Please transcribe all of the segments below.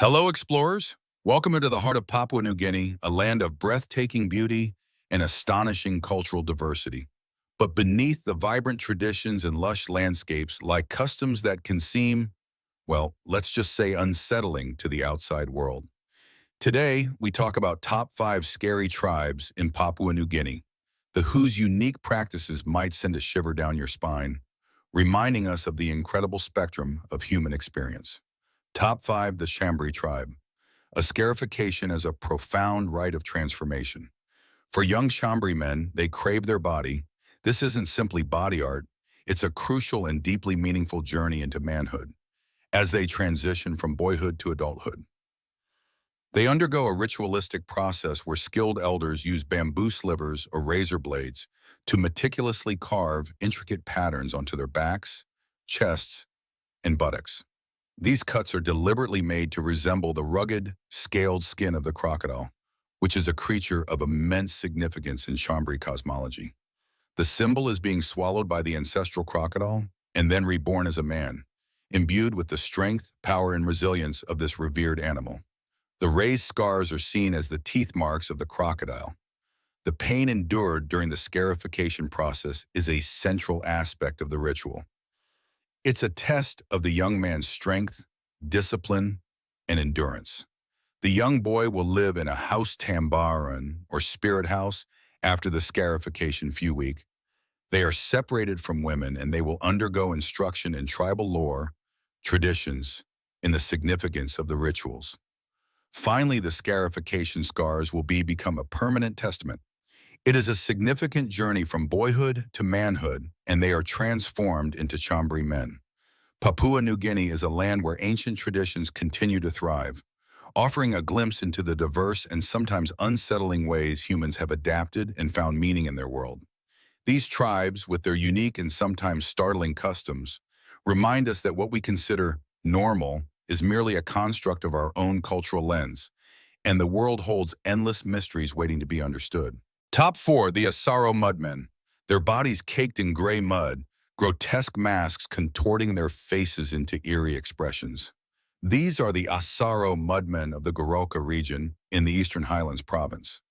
Hello, explorers. Welcome into the heart of Papua New Guinea, a land of breathtaking beauty and astonishing cultural diversity. But beneath the vibrant traditions and lush landscapes lie customs that can seem, well, let's just say unsettling to the outside world. Today, we talk about top 5 scary tribes in Papua New Guinea, the whose unique practices might send a shiver down your spine, reminding us of the incredible spectrum of human experience. Top 5, the Chambri tribe. A scarification as a profound rite of transformation. For young Chambri men, they crave their body. This isn't simply body art, it's a crucial and deeply meaningful journey into manhood, as they transition from boyhood to adulthood. They undergo a ritualistic process where skilled elders use bamboo slivers or razor blades to meticulously carve intricate patterns onto their backs, chests, and buttocks. These cuts are deliberately made to resemble the rugged, scaled skin of the crocodile, which is a creature of immense significance in Chambri cosmology. The symbol is being swallowed by the ancestral crocodile and then reborn as a man, imbued with the strength, power, and resilience of this revered animal. The raised scars are seen as the teeth marks of the crocodile. The pain endured during the scarification process is a central aspect of the ritual. It's a test of the young man's strength, discipline, and endurance. The young boy will live in a house tambaran, or spirit house, after the scarification few week. They are separated from women and they will undergo instruction in tribal lore, traditions, and the significance of the rituals. Finally, the scarification scars will become a permanent testament. It is a significant journey from boyhood to manhood, and they are transformed into Chambri men. Papua New Guinea is a land where ancient traditions continue to thrive, offering a glimpse into the diverse and sometimes unsettling ways humans have adapted and found meaning in their world. These tribes, with their unique and sometimes startling customs, remind us that what we consider normal is merely a construct of our own cultural lens, and the world holds endless mysteries waiting to be understood. Top 4, the Asaro Mudmen. Their bodies caked in gray mud, grotesque masks contorting their faces into eerie expressions. These are the Asaro Mudmen of the Goroka region in the Eastern Highlands province.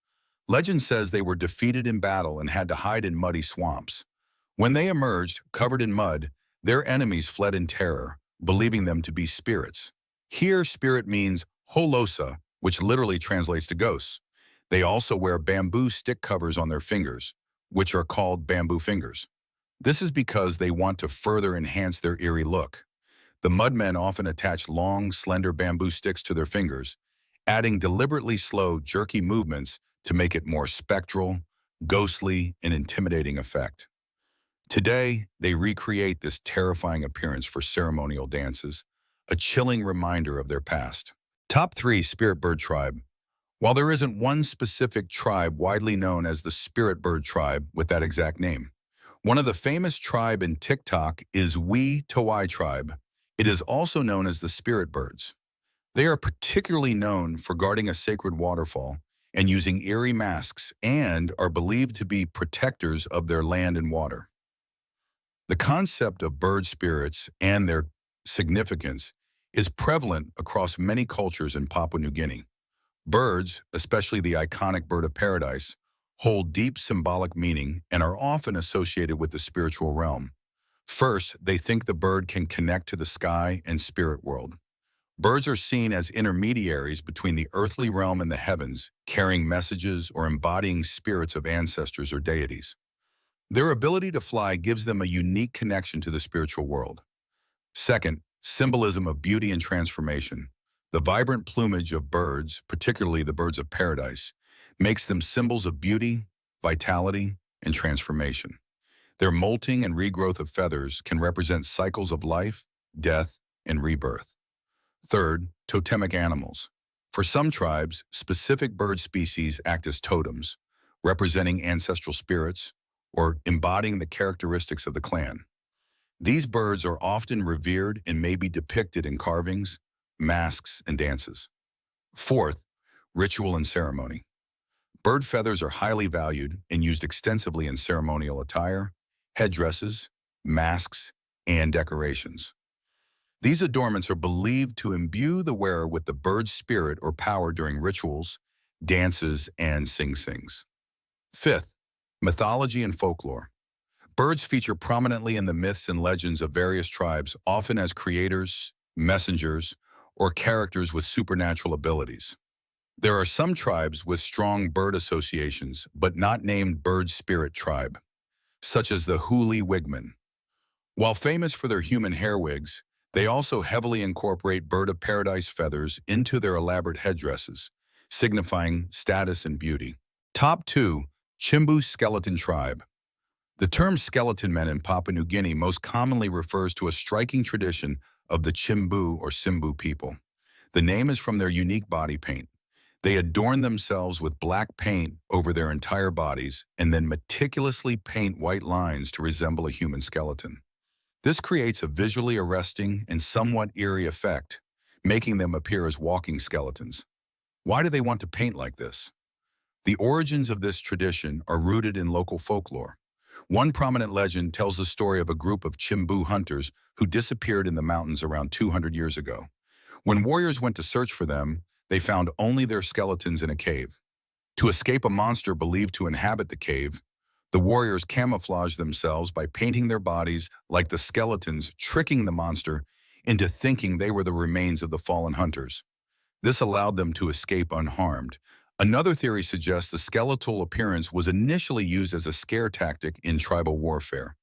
Legend says they were defeated in battle and had to hide in muddy swamps. When they emerged, covered in mud, their enemies fled in terror, believing them to be spirits. Here, spirit means holosa, which literally translates to ghosts. They also wear bamboo stick covers on their fingers, which are called bamboo fingers. This is because they want to further enhance their eerie look. The mudmen often attach long, slender bamboo sticks to their fingers, adding deliberately slow, jerky movements to make it more spectral, ghostly, and intimidating effect. Today, they recreate this terrifying appearance for ceremonial dances, a chilling reminder of their past. Top 3, Spirit Bird Tribe. While there isn't one specific tribe widely known as the Spirit Bird Tribe with that exact name, one of the famous tribe in TikTok is Wee Tawai Tribe. It is also known as the Spirit Birds. They are particularly known for guarding a sacred waterfall and using eerie masks and are believed to be protectors of their land and water. The concept of bird spirits and their significance is prevalent across many cultures in Papua New Guinea. Birds, especially the iconic bird of paradise, hold deep symbolic meaning and are often associated with the spiritual realm. First, they think the bird can connect to the sky and spirit world. Birds are seen as intermediaries between the earthly realm and the heavens, carrying messages or embodying spirits of ancestors or deities. Their ability to fly gives them a unique connection to the spiritual world. Second, symbolism of beauty and transformation. The vibrant plumage of birds, particularly the birds of paradise, makes them symbols of beauty, vitality, and transformation. Their molting and regrowth of feathers can represent cycles of life, death, and rebirth. Third, totemic animals. For some tribes, specific bird species act as totems, representing ancestral spirits or embodying the characteristics of the clan. These birds are often revered and may be depicted in carvings, masks, and dances. Fourth, ritual and ceremony. Bird feathers are highly valued and used extensively in ceremonial attire, headdresses, masks, and decorations. These adornments are believed to imbue the wearer with the bird's spirit or power during rituals, dances, and sing-sings. Fifth, mythology and folklore. Birds feature prominently in the myths and legends of various tribes, often as creators, messengers, or characters with supernatural abilities. There are some tribes with strong bird associations, but not named bird spirit tribe, such as the Huli Wigman. While famous for their human hair wigs, they also heavily incorporate bird of paradise feathers into their elaborate headdresses, signifying status and beauty. Top 2. Chimbu Skeleton Tribe. The term skeleton men in Papua New Guinea most commonly refers to a striking tradition of the Chimbu or Simbu people. The name is from their unique body paint. They adorn themselves with black paint over their entire bodies and then meticulously paint white lines to resemble a human skeleton. This creates a visually arresting and somewhat eerie effect, making them appear as walking skeletons. Why do they want to paint like this? The origins of this tradition are rooted in local folklore. One prominent legend tells the story of a group of Chimbu hunters who disappeared in the mountains around 200 years ago. When warriors went to search for them, they found only their skeletons in a cave. To escape a monster believed to inhabit the cave, the warriors camouflaged themselves by painting their bodies like the skeletons, tricking the monster into thinking they were the remains of the fallen hunters. This allowed them to escape unharmed. Another theory suggests the skeletal appearance was initially used as a scare tactic in tribal warfare.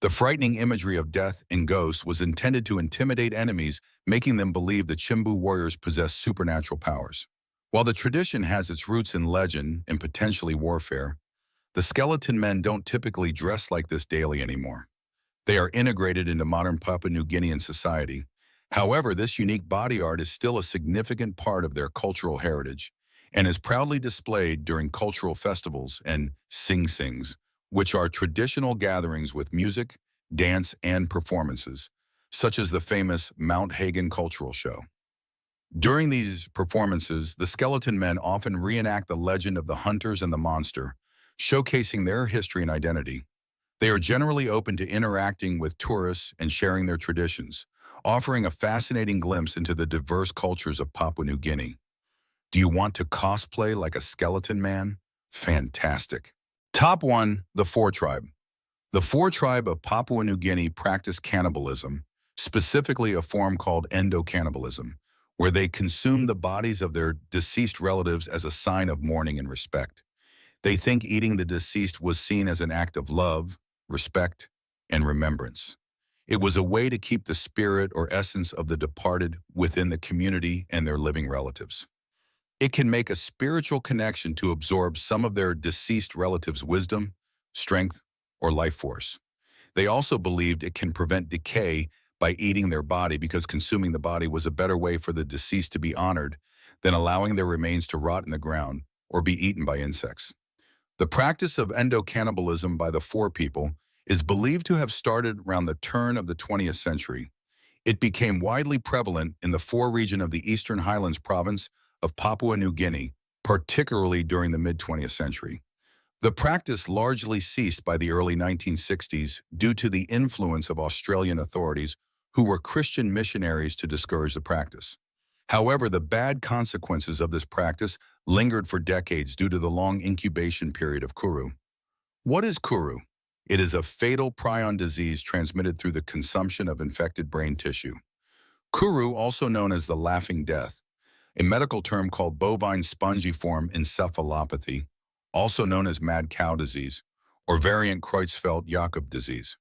The frightening imagery of death and ghosts was intended to intimidate enemies, making them believe the Chimbu warriors possessed supernatural powers. While the tradition has its roots in legend and potentially warfare, the skeleton men don't typically dress like this daily anymore. They are integrated into modern Papua New Guinean society. However, this unique body art is still a significant part of their cultural heritage and is proudly displayed during cultural festivals and sing-sings, which are traditional gatherings with music, dance, and performances, such as the famous Mount Hagen Cultural Show. During these performances, the skeleton men often reenact the legend of the hunters and the monster, showcasing their history and identity. They are generally open to interacting with tourists and sharing their traditions, offering a fascinating glimpse into the diverse cultures of Papua New Guinea. Do you want to cosplay like a skeleton man? Fantastic. Top 1. The Four Tribe. The Four Tribe of Papua New Guinea practice cannibalism, specifically a form called endocannibalism, where they consume the bodies of their deceased relatives as a sign of mourning and respect. They think eating the deceased was seen as an act of love, respect, and remembrance. It was a way to keep the spirit or essence of the departed within the community and their living relatives. It can make a spiritual connection to absorb some of their deceased relatives' wisdom, strength, or life force. They also believed it can prevent decay by eating their body because consuming the body was a better way for the deceased to be honored than allowing their remains to rot in the ground or be eaten by insects. The practice of endocannibalism by the Four people is believed to have started around the turn of the 20th century. It became widely prevalent in the Four region of the Eastern Highlands province of Papua New Guinea, particularly during the mid-20th century. The practice largely ceased by the early 1960s due to the influence of Australian authorities who were Christian missionaries to discourage the practice. However, the bad consequences of this practice lingered for decades due to the long incubation period of kuru. What is kuru? It is a fatal prion disease transmitted through the consumption of infected brain tissue. Kuru, also known as the laughing death, a medical term called bovine spongiform encephalopathy, also known as mad cow disease, or variant Creutzfeldt-Jakob disease.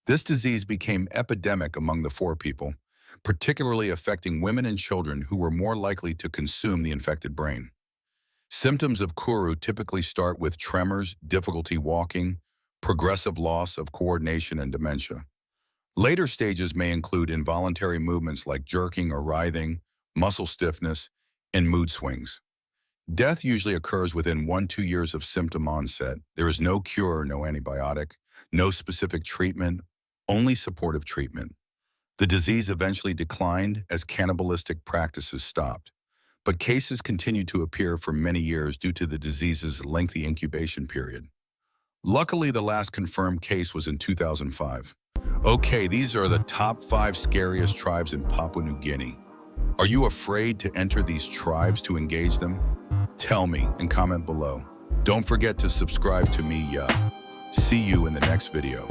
This disease became epidemic among the Four people, particularly affecting women and children who were more likely to consume the infected brain. Symptoms of kuru typically start with tremors, difficulty walking, progressive loss of coordination, and dementia. Later stages may include involuntary movements like jerking or writhing, muscle stiffness, and mood swings. Death usually occurs within 1-2 years of symptom onset. There is no cure, no antibiotic, no specific treatment, only supportive treatment. The disease eventually declined as cannibalistic practices stopped, but cases continued to appear for many years due to the disease's lengthy incubation period. Luckily, the last confirmed case was in 2005. Okay, these are the top 5 scariest tribes in Papua New Guinea. Are you afraid to enter these tribes to engage them? Tell me and comment below. Don't forget to subscribe to me, See you in the next video.